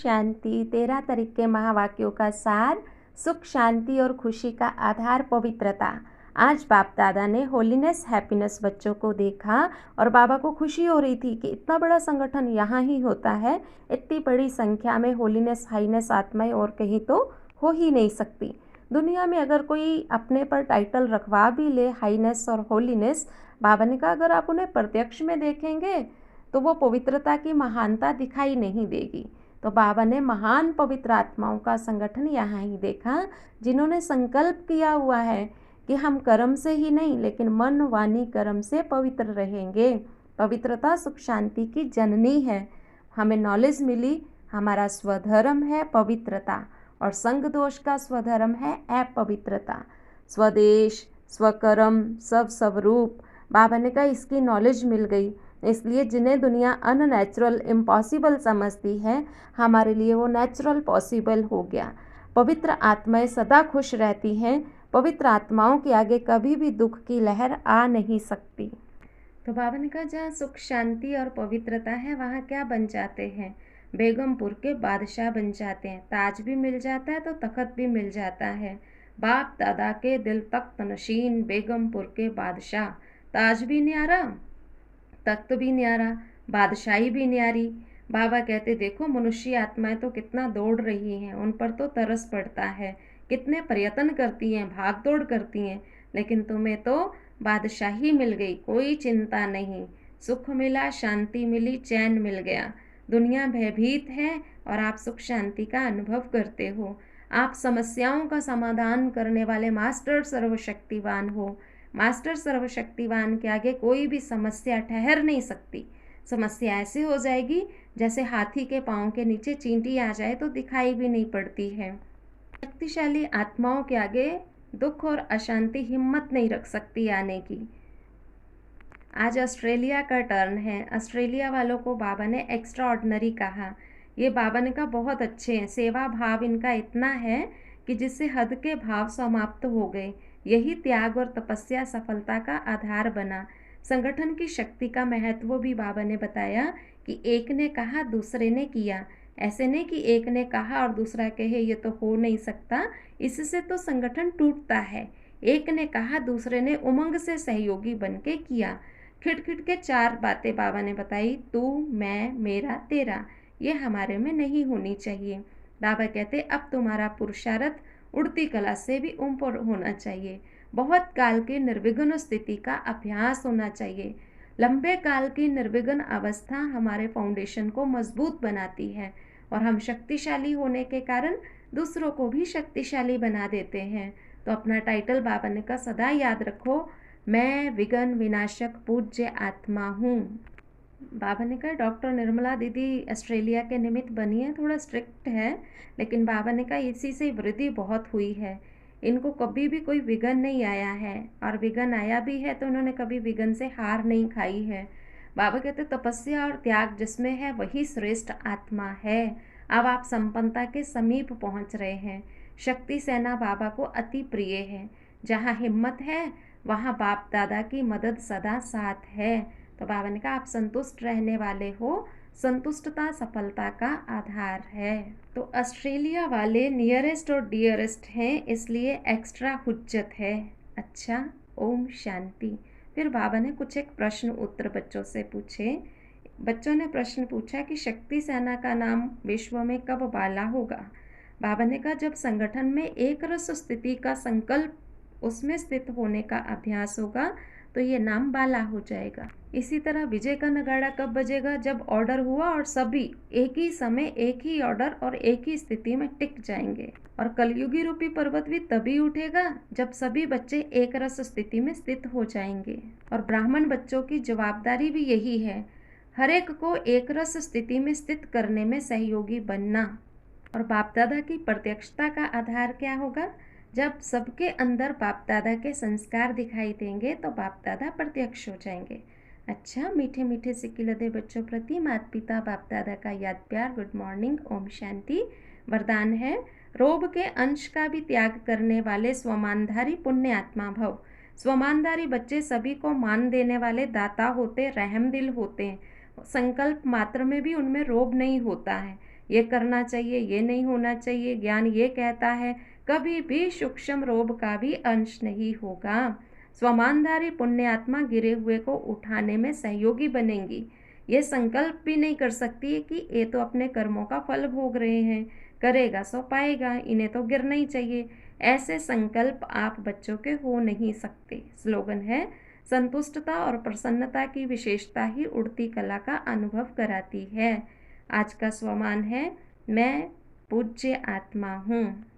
शांति। 13 तरीके महावाक्यों का सार, सुख शांति और खुशी का आधार पवित्रता। आज बाप दादा ने होलीनेस हैप्पीनेस बच्चों को देखा और बाबा को खुशी हो रही थी कि इतना बड़ा संगठन यहाँ ही होता है। इतनी बड़ी संख्या में होलीनेस हाईनेस आत्माएं और कहीं तो हो ही नहीं सकती। दुनिया में अगर कोई अपने पर टाइटल रखवा भी ले हाईनेस और होलीनेस, बाबा ने कहा अगर आप उन्हें प्रत्यक्ष में देखेंगे तो वो पवित्रता की महानता दिखाई नहीं देगी। तो बाबा ने महान पवित्र आत्माओं का संगठन यहाँ ही देखा, जिन्होंने संकल्प किया हुआ है कि हम कर्म से ही नहीं लेकिन मन वाणी कर्म से पवित्र रहेंगे। पवित्रता सुख शांति की जननी है। हमें नॉलेज मिली, हमारा स्वधर्म है पवित्रता और संग दोष का स्वधर्म है अपवित्रता। स्वदेश, स्वकर्म, सब स्वरूप, बाबा ने कहा इसकी नॉलेज मिल गई। इसलिए जिन्हें दुनिया अननेचुरल इम्पॉसिबल समझती है, हमारे लिए वो नेचुरल पॉसिबल हो गया। पवित्र आत्माएं सदा खुश रहती हैं। पवित्र आत्माओं के आगे कभी भी दुख की लहर आ नहीं सकती। तो बाबा ने कहा जहाँ सुख शांति और पवित्रता है वहाँ क्या बन जाते हैं? बेगमपुर के बादशाह बन जाते हैं। ताज भी मिल जाता है तो तख्त भी मिल जाता है। बाप दादा के दिल तख्त नशीन बेगमपुर के बादशाह। ताज भी न्यारा, तख्त भी न्यारा, बादशाही भी न्यारी। बाबा कहते देखो मनुष्य आत्माएं तो कितना दौड़ रही हैं, उन पर तो तरस पड़ता है, कितने प्रयत्न करती हैं, भाग दौड़ करती हैं, लेकिन तुम्हें तो बादशाही मिल गई, कोई चिंता नहीं, सुख मिला, शांति मिली, चैन मिल गया। दुनिया भयभीत है और आप सुख शांति का अनुभव करते हो। आप समस्याओं का समाधान करने वाले मास्टर सर्वशक्तिवान हो। मास्टर सर्वशक्तिवान के आगे कोई भी समस्या ठहर नहीं सकती। समस्या ऐसी हो जाएगी जैसे हाथी के पाँव के नीचे चींटी आ जाए तो दिखाई भी नहीं पड़ती है। शक्तिशाली आत्माओं के आगे दुख और अशांति हिम्मत नहीं रख सकती आने की। आज ऑस्ट्रेलिया का टर्न है। ऑस्ट्रेलिया वालों को बाबा ने एक्स्ट्रा ऑर्डिनरी कहा। ये बाबा ने कहा बहुत अच्छे हैं, सेवा भाव इनका इतना है कि जिससे हद के भाव समाप्त हो गए। यही त्याग और तपस्या सफलता का आधार बना। संगठन की शक्ति का महत्व भी बाबा ने बताया कि एक ने कहा दूसरे ने किया। ऐसे नहीं कि एक ने कहा और दूसरा कहे ये तो हो नहीं सकता, इससे तो संगठन टूटता है। एक ने कहा दूसरे ने उमंग से सहयोगी बन के किया। खिट के 4 बातें बाबा ने बताई, तू, मैं, मेरा, तेरा, ये हमारे में नहीं होनी चाहिए। बाबा कहते अब तुम्हारा पुरुषार्थ उड़ती कला से भी ऊपर होना चाहिए। बहुत काल की निर्विघ्न स्थिति का अभ्यास होना चाहिए। लंबे काल की निर्विघ्न अवस्था हमारे फाउंडेशन को मजबूत बनाती है और हम शक्तिशाली होने के कारण दूसरों को भी शक्तिशाली बना देते हैं। तो अपना टाइटल बाबा ने का सदा याद रखो, मैं विघ्न विनाशक पूज्य आत्मा हूँ। बाबा ने कहा डॉक्टर निर्मला दीदी ऑस्ट्रेलिया के निमित्त बनी है, थोड़ा स्ट्रिक्ट है, लेकिन बाबा ने कहा इसी से वृद्धि बहुत हुई है। इनको कभी भी कोई विघ्न नहीं आया है और विघ्न आया भी है तो उन्होंने कभी विघ्न से हार नहीं खाई है। बाबा कहते तपस्या और त्याग जिसमें है वही श्रेष्ठ आत्मा है। अब आप संपन्नता के समीप पहुंच रहे हैं। शक्ति सेना बाबा को अति प्रिय है। जहाँ हिम्मत है वहाँ बाप दादा की मदद सदा साथ है। तो बाबा ने कहा आप संतुष्ट रहने वाले हो। संतुष्टता सफलता का आधार है। तो ऑस्ट्रेलिया वाले नियरेस्ट और डियरेस्ट हैं, इसलिए एक्स्ट्रा हुज्जत है। अच्छा, ओम शांति। फिर बाबा ने कुछ एक प्रश्न उत्तर बच्चों से पूछे। बच्चों ने प्रश्न पूछा कि शक्ति सेना का नाम विश्व में कब बाला होगा। बाबा ने कहा जब संगठन में एक रस स्थिति का संकल्प उसमें स्थित होने का अभ्यास होगा तो ये नाम बाला हो जाएगा। इसी तरह विजय का नगाड़ा कब बजेगा, जब ऑर्डर हुआ और सभी एक ही समय एक ही ऑर्डर और एक ही स्थिति में टिक जाएंगे। और कलयुगी रूपी पर्वत भी तभी उठेगा जब सभी बच्चे एक रस स्थिति में स्थित हो जाएंगे। और ब्राह्मण बच्चों की जवाबदारी भी यही है, हर एक को एक रस स्थिति में स्थित करने में सहयोगी बनना। और बाप दादा की प्रत्यक्षता का आधार क्या होगा, जब सबके अंदर बाप दादा के संस्कार दिखाई देंगे तो बाप दादा प्रत्यक्ष हो जाएंगे। अच्छा, मीठे मीठे सिक्के लदे बच्चों प्रति माता पिता बाप दादा का याद प्यार, गुड मॉर्निंग, ओम शांति। वरदान है रोब के अंश का भी त्याग करने वाले स्वमानधारी पुण्य आत्मा भव। स्वमानधारी बच्चे सभी को मान देने वाले दाता होते, रहम दिल होते हैं। संकल्प मात्र में भी उनमें रोब नहीं होता है। ये करना चाहिए, ये नहीं होना चाहिए। ज्ञान ये कहता है कभी भी सूक्ष्म रोग का भी अंश नहीं होगा। स्वमानधारी पुण्य आत्मा गिरे हुए को उठाने में सहयोगी बनेंगी। ये संकल्प भी नहीं कर सकती कि ये तो अपने कर्मों का फल भोग रहे हैं, करेगा सो पाएगा, इन्हें तो गिरना ही चाहिए। ऐसे संकल्प आप बच्चों के हो नहीं सकते। स्लोगन है, संतुष्टता और प्रसन्नता की विशेषता ही उड़ती कला का अनुभव कराती है। आज का स्वमान है, मैं पूज्य आत्मा हूँ।